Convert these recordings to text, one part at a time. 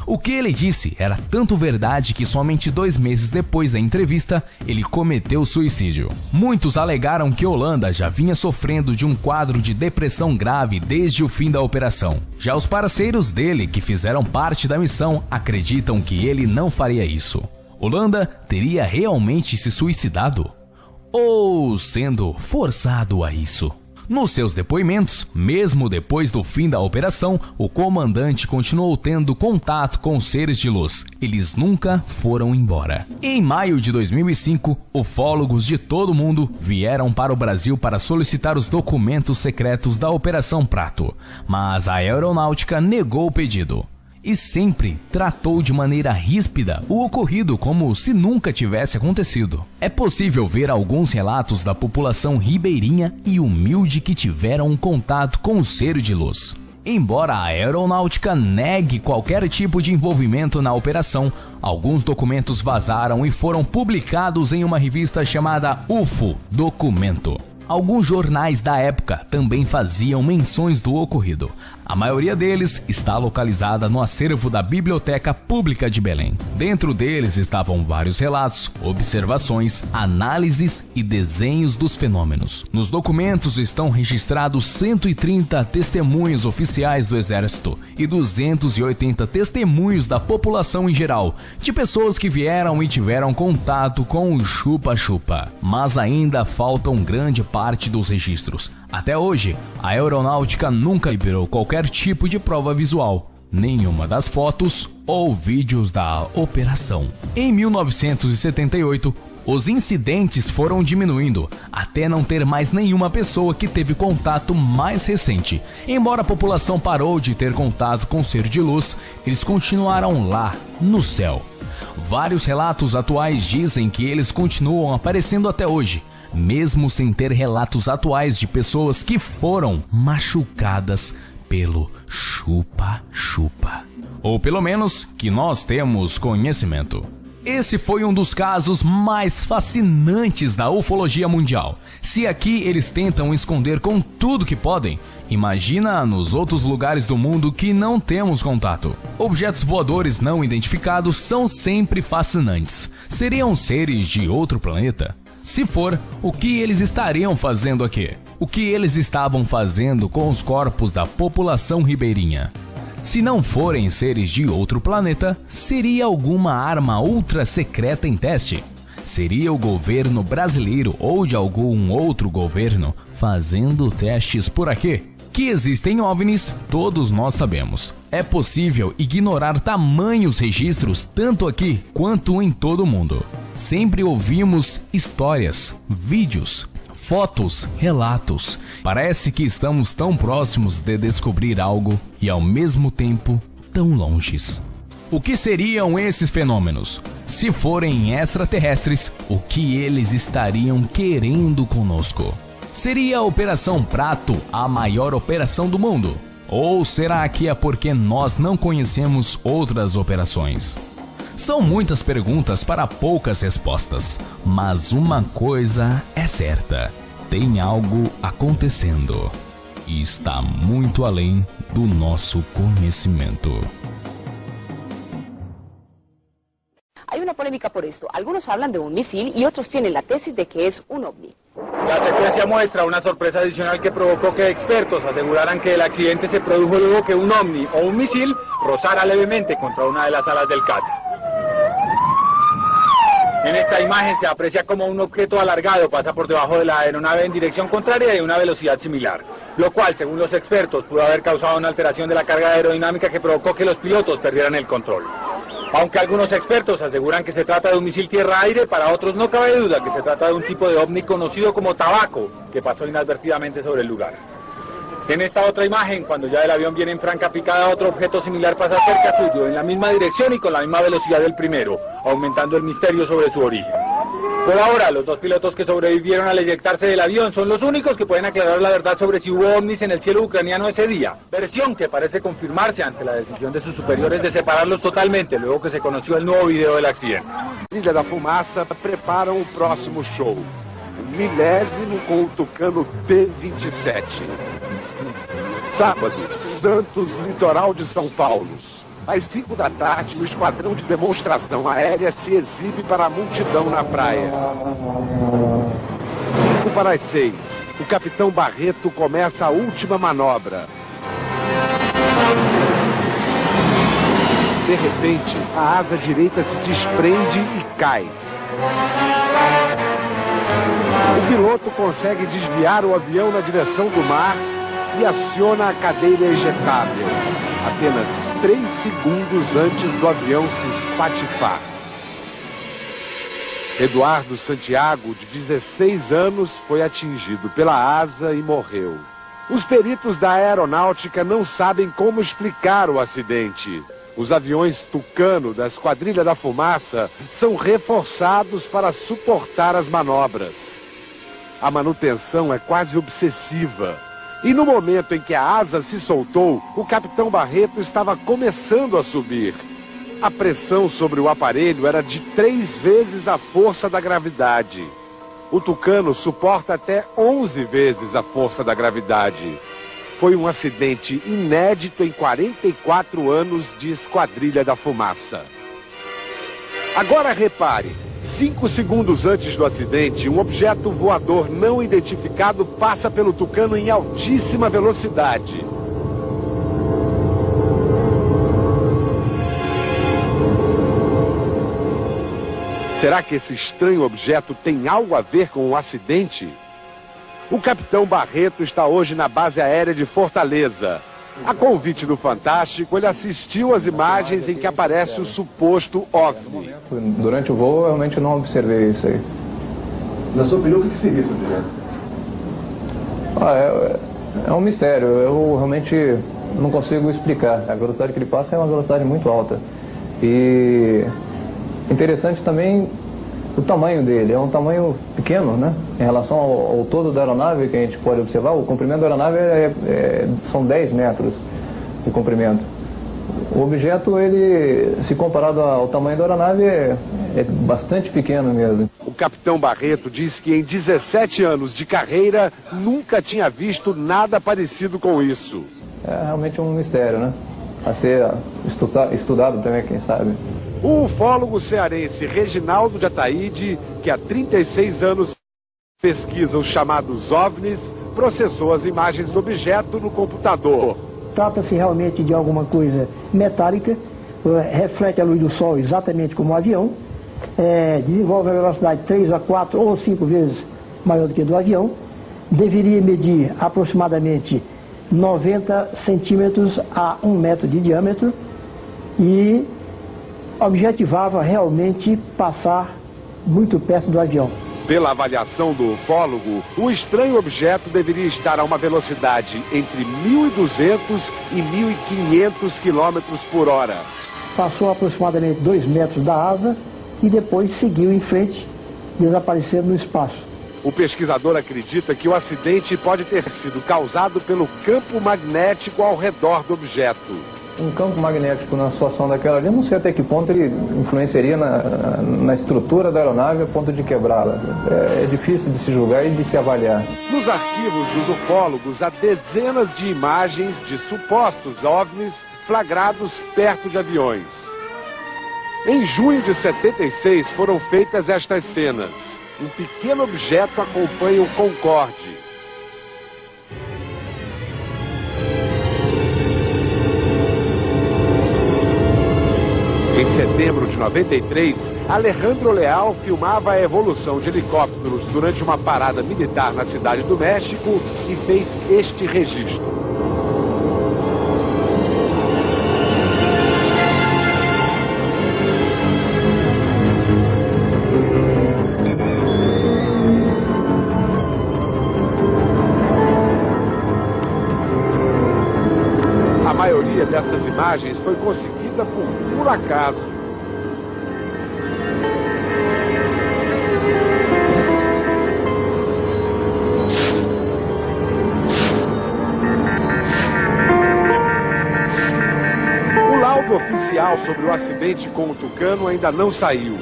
O que ele disse era tanto verdade que somente 2 meses depois da entrevista, ele cometeu suicídio. Muitos alegaram que Holanda já vinha sofrendo de um quadro de depressão grave desde o fim da operação. Já os parceiros dele, que fizeram parte da missão, acreditam que ele não faria isso. Holanda teria realmente se suicidado? Ou sendo forçado a isso? Nos seus depoimentos, mesmo depois do fim da operação, o comandante continuou tendo contato com seres de luz. Eles nunca foram embora. Em maio de 2005, ufólogos de todo o mundo vieram para o Brasil para solicitar os documentos secretos da Operação Prato, mas a aeronáutica negou o pedido. E sempre tratou de maneira ríspida o ocorrido como se nunca tivesse acontecido. É possível ver alguns relatos da população ribeirinha e humilde que tiveram um contato com o ser de luz. Embora a aeronáutica negue qualquer tipo de envolvimento na operação, alguns documentos vazaram e foram publicados em uma revista chamada UFO Documento. Alguns jornais da época também faziam menções do ocorrido. A maioria deles está localizada no acervo da Biblioteca Pública de Belém. Dentro deles estavam vários relatos, observações, análises e desenhos dos fenômenos. Nos documentos estão registrados 130 testemunhos oficiais do Exército e 280 testemunhos da população em geral, de pessoas que vieram e tiveram contato com o chupa-chupa. Mas ainda faltam grande parte dos registros. Até hoje, a aeronáutica nunca liberou qualquer tipo de prova visual, nenhuma das fotos ou vídeos da operação. Em 1978, os incidentes foram diminuindo, até não ter mais nenhuma pessoa que teve contato mais recente. Embora a população parou de ter contato com o ser de luz, eles continuaram lá, no céu. Vários relatos atuais dizem que eles continuam aparecendo até hoje, mesmo sem ter relatos atuais de pessoas que foram machucadas pelo chupa-chupa. Ou pelo menos que nós temos conhecimento. Esse foi um dos casos mais fascinantes da ufologia mundial. Se aqui eles tentam esconder com tudo que podem, imagina nos outros lugares do mundo que não temos contato. Objetos voadores não identificados são sempre fascinantes. Seriam seres de outro planeta? Se for, o que eles estariam fazendo aqui? O que eles estavam fazendo com os corpos da população ribeirinha? Se não forem seres de outro planeta, seria alguma arma ultra secreta em teste? Seria o governo brasileiro ou de algum outro governo fazendo testes por aqui? Que existem OVNIs, todos nós sabemos. É possível ignorar tamanhos registros tanto aqui quanto em todo o mundo. Sempre ouvimos histórias, vídeos, fotos, relatos. Parece que estamos tão próximos de descobrir algo e ao mesmo tempo tão longes. O que seriam esses fenômenos? Se forem extraterrestres, o que eles estariam querendo conosco? Seria a Operação Prato a maior operação do mundo? Ou será que é porque nós não conhecemos outras operações? São muitas perguntas para poucas respostas, mas uma coisa é certa: tem algo acontecendo e está muito além do nosso conhecimento. Hay una polémica por esto. Algunos hablan de un misil y otros tienen la tesis de que es un ovni. La secuencia muestra una sorpresa adicional que provocó que expertos aseguraran que el accidente se produjo luego que un ovni o un misil rozara levemente contra una de las alas del caza. En esta imagen se aprecia como un objeto alargado pasa por debajo de la aeronave en dirección contraria y a una velocidad similar, lo cual, según los expertos, pudo haber causado una alteración de la carga aerodinámica que provocó que los pilotos perdieran el control. Aunque algunos expertos aseguran que se trata de un misil tierra-aire, para otros no cabe duda que se trata de un tipo de ovni conocido como tabaco, que pasó inadvertidamente sobre el lugar. En esta otra imagen, cuando ya el avión viene en franca picada, otro objeto similar pasa cerca suyo, en la misma dirección y con la misma velocidad del primero, aumentando el misterio sobre su origen. Por ahora, los dos pilotos que sobrevivieron al eyectarse del avión son los únicos que pueden aclarar la verdad sobre si hubo ovnis en el cielo ucraniano ese día, versión que parece confirmarse ante la decisión de sus superiores de separarlos totalmente, luego que se conoció el nuevo video del accidente. Ilha da Fumaça preparam o próximo show, o 1000º com o Tucano P-27. Sábado, Santos, litoral de São Paulo. Às 5 da tarde, o esquadrão de demonstração aérea se exibe para a multidão na praia. 5 para as 6. O capitão Barreto começa a última manobra. De repente, a asa direita se desprende e cai. O piloto consegue desviar o avião na direção do mar e aciona a cadeira ejetável, apenas 3 segundos antes do avião se espatifar. Eduardo Santiago, de 16 anos, foi atingido pela asa e morreu. Os peritos da aeronáutica não sabem como explicar o acidente. Os aviões Tucano da Esquadrilha da Fumaça são reforçados para suportar as manobras. A manutenção é quase obsessiva. E no momento em que a asa se soltou, o capitão Barreto estava começando a subir. A pressão sobre o aparelho era de 3 vezes a força da gravidade. O Tucano suporta até 11 vezes a força da gravidade. Foi um acidente inédito em 44 anos de Esquadrilha da Fumaça. Agora repare, 5 segundos antes do acidente, um objeto voador não identificado passa pelo Tucano em altíssima velocidade. Será que esse estranho objeto tem algo a ver com o acidente? O capitão Barreto está hoje na base aérea de Fortaleza. A convite do Fantástico, ele assistiu às imagens em que aparece o suposto OVNI. Durante o voo, eu realmente não observei isso aí. Na sua opinião, o que seria esse objeto? É um mistério. Eu realmente não consigo explicar. A velocidade que ele passa é uma velocidade muito alta. E interessante também o tamanho dele. É um tamanho pequeno, né? Em relação ao todo da aeronave, que a gente pode observar, o comprimento da aeronave são 10 metros de comprimento. O objeto, ele, se comparado ao tamanho da aeronave, é bastante pequeno mesmo. O capitão Barreto diz que em 17 anos de carreira nunca tinha visto nada parecido com isso. É realmente um mistério, né? A ser estudado também, quem sabe. O ufólogo cearense Reginaldo de Ataíde, que há 36 anos pesquisa os chamados OVNIs, processou as imagens do objeto no computador. Trata-se realmente de alguma coisa metálica, reflete a luz do sol exatamente como um avião, desenvolve a velocidade 3 a 4 ou 5 vezes maior do que a do avião, deveria medir aproximadamente 90 centímetros a 1 metro de diâmetro e objetivava realmente passar muito perto do avião. Pela avaliação do ufólogo, o estranho objeto deveria estar a uma velocidade entre 1.200 e 1.500 km por hora. Passou aproximadamente 2 metros da asa e depois seguiu em frente, desaparecendo no espaço. O pesquisador acredita que o acidente pode ter sido causado pelo campo magnético ao redor do objeto. Um campo magnético na situação daquela ali, não sei até que ponto ele influenciaria na estrutura da aeronave a ponto de quebrá-la. É difícil de se julgar e de se avaliar. Nos arquivos dos ufólogos há dezenas de imagens de supostos OVNIs flagrados perto de aviões. Em junho de 76 foram feitas estas cenas. Um pequeno objeto acompanha o Concorde. Em setembro de 93, Alejandro Leal filmava a evolução de helicópteros durante uma parada militar na cidade do México e fez este registro. A maioria dessas imagens foi conseguida por acaso. O laudo oficial sobre o acidente com o Tucano ainda não saiu.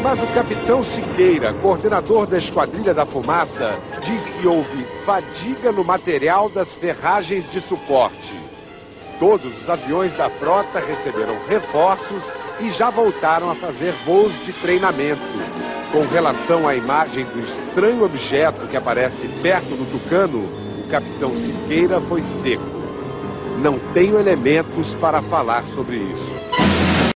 Mas o capitão Siqueira, coordenador da Esquadrilha da Fumaça, diz que houve fadiga no material das ferragens de suporte. Todos os aviões da frota receberam reforços e já voltaram a fazer voos de treinamento. Com relação à imagem do estranho objeto que aparece perto do Tucano, o capitão Siqueira foi seco. Não tenho elementos para falar sobre isso.